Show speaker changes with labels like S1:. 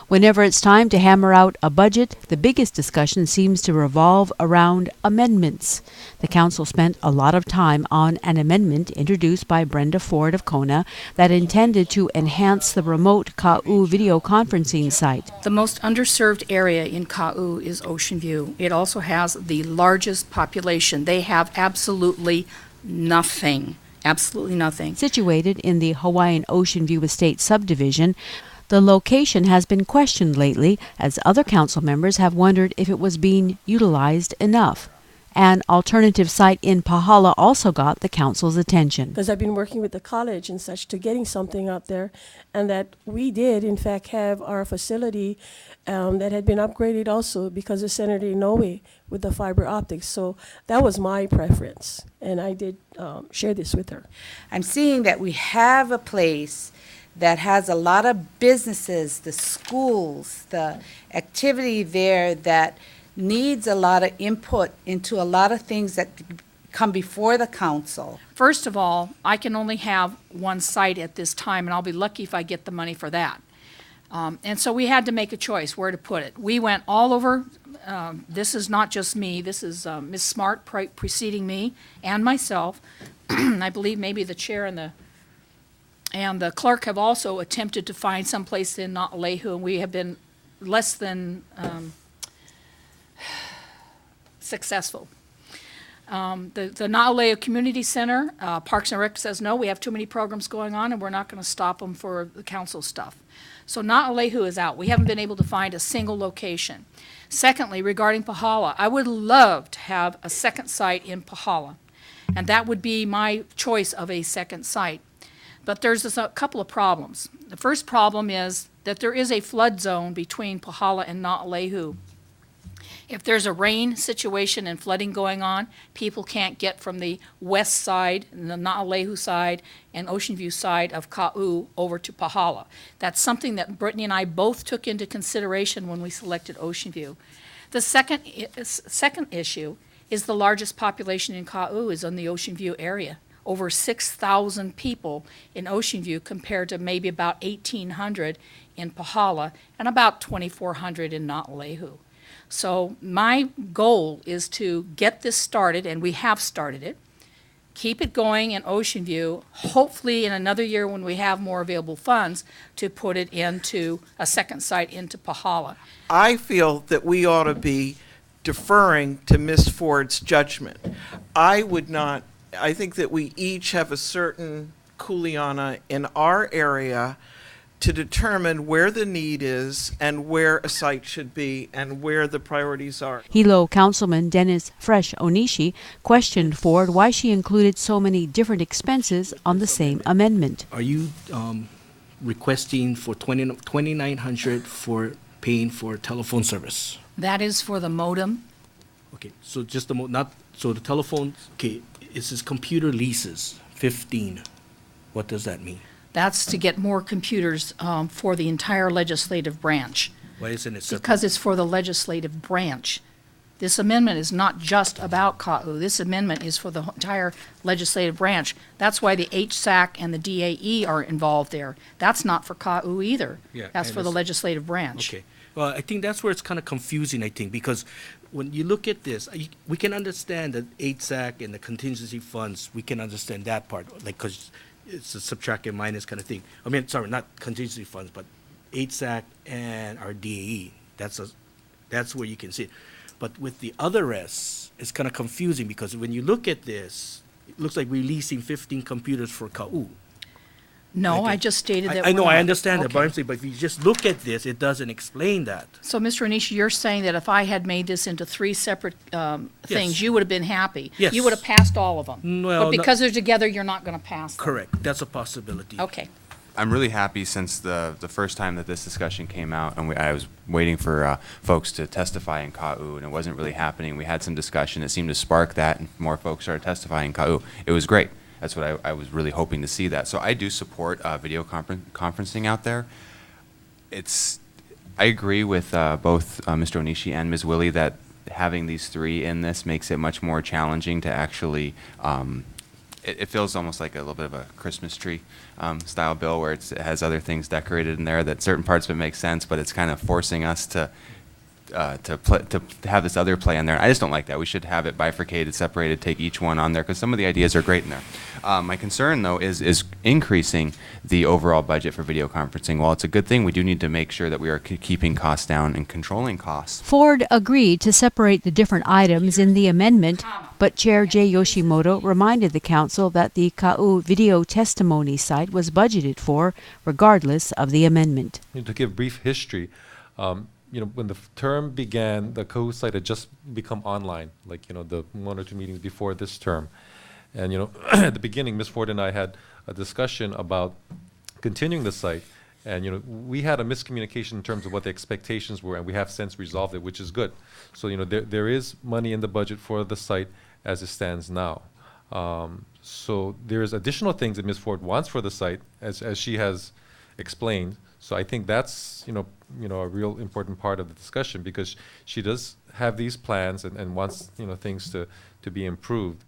S1: Whenever it's time to hammer out a budget, the biggest discussion seems to revolve around amendments. The council spent a lot of time on an amendment introduced by Brenda Ford of Kona that intended to enhance the remote Ka'u video conferencing site.
S2: The most underserved area in Ka'u is Ocean View. It also has the largest population. They have absolutely nothing. Absolutely nothing.
S1: Situated in the Hawaiian Ocean View Estate subdivision, the location has been questioned lately as other council members have wondered if it was being utilized enough. An alternative site in Pahala also got the council's attention.
S3: Because I've been working with the college and such to getting something out there, and that we did, in fact, have our facility that had been upgraded also because of Senator Inoue with the fiber optics. So that was my preference, and I did share this with her.
S4: I'm seeing that we have a place that has a lot of businesses, the schools, the activity there that needs a lot of input into a lot of things that come before the council.
S2: First of all, I can only have one site at this time, and I'll be lucky if I get the money for that. And so we had to make a choice where to put it. We went all over. This is not just me. This is Ms. Smart preceding me and myself. I believe maybe the chair and the clerk have also attempted to find someplace in Naʻalehu, and we have been less than successful. The Naʻalehu Community Center, Parks and Rec says, no, we have too many programs going on and we're not going to stop them for the council stuff. So Naʻalehu is out. We haven't been able to find a single location. Secondly, regarding Pahala, I would love to have a second site in Pahala, and that would be my choice of a second site. But there's a couple of problems. The first problem is that there is a flood zone between Pahala and Naʻalehu. If there's a rain situation and flooding going on, people can't get from the west side, the Naʻalehu side, and Ocean View side of Ka'u over to Pahala. That's something that Brittany and I both took into consideration when we selected Ocean View. The second issue is the largest population in Ka'u is in the Ocean View area. Over 6,000 people in Ocean View compared to maybe about 1,800 in Pahala and about 2,400 in Naʻalehu. So my goal is to get this started, and we have started it, keep it going in Ocean View, hopefully in another year when we have more available funds to put it into a second site into Pahala.
S5: I feel that we ought to be deferring to Ms. Ford's judgment. I think that we each have a certain kuleana in our area to determine where the need is and where a site should be and where the priorities are.
S1: Hilo Councilman Dennis Fresh Onishi questioned Ford why she included so many different expenses on the same amendment.
S6: Are you requesting for $2,900 for paying for telephone service?
S2: That is for the modem.
S6: Okay, so just the telephone, okay, it says computer leases, 15. What does that mean?
S2: That's to get more computers for the entire legislative branch.
S6: Why isn't it separate?
S2: Because it's for the legislative branch. This amendment is not just about Ka'u. This amendment is for the entire legislative branch. That's why the HSAC and the DAE are involved there. That's not for Ka'u either.
S6: Yeah,
S2: that's for the legislative branch.
S6: Okay. Well, I think that's where it's kind of confusing, I think, because when you look at this, we can understand the HSAC and the contingency funds. We can understand that part, like, because it's a subtract and minus kind of thing. I mean, sorry, not contingency funds, but HSAC and our DAE. That's where you can see it. But with the other rest, it's kind of confusing because when you look at this, it looks like we're leasing 15 computers for Ka'u.
S2: No, I just stated that.
S6: I know,
S2: we're
S6: I
S2: not.
S6: understand that,
S2: Okay.
S6: but I'm saying, but if you just look at this, it doesn't explain that.
S2: So, Mr. Onishi, you're saying that if I had made this into three separate things, you would have been happy.
S6: Yes.
S2: You would have passed all of them.
S6: Well,
S2: but because they're together, you're not going to pass them.
S6: Correct. That's a possibility.
S2: Okay.
S7: I'm really happy since the first time that this discussion came out, and I was waiting for folks to testify in Ka'u, and it wasn't really happening. We had some discussion. It seemed to spark that, and more folks started testifying in Ka'u. It was great. That's what I was really hoping to see that. So I do support video conferencing out there. I agree with both Mr. Onishi and Ms. Willie that having these three in this makes it much more challenging to actually it feels almost like a little bit of a Christmas tree style bill where it has other things decorated in there that certain parts of it make sense, but it's kind of forcing us to have this other play in there. I just don't like that. We should have it bifurcated, separated, take each one on there, because some of the ideas are great in there. My concern, though, is increasing the overall budget for video conferencing. While it's a good thing, we do need to make sure that we are keeping costs down and controlling costs.
S1: Ford agreed to separate the different items in the amendment, but Chair Jay Yoshimoto reminded the council that the Ka'u video testimony site was budgeted for, regardless of the amendment.
S8: To give brief history, when the term began, the Ka'u site had just become online, like, the 1 or 2 meetings before this term. And, at the beginning, Ms. Ford and I had a discussion about continuing the site. And, we had a miscommunication in terms of what the expectations were, and we have since resolved it, which is good. So, there is money in the budget for the site as it stands now. So there's additional things that Ms. Ford wants for the site, as she has explained. So I think that's, a real important part of the discussion, because she does have these plans and wants, things to be improved.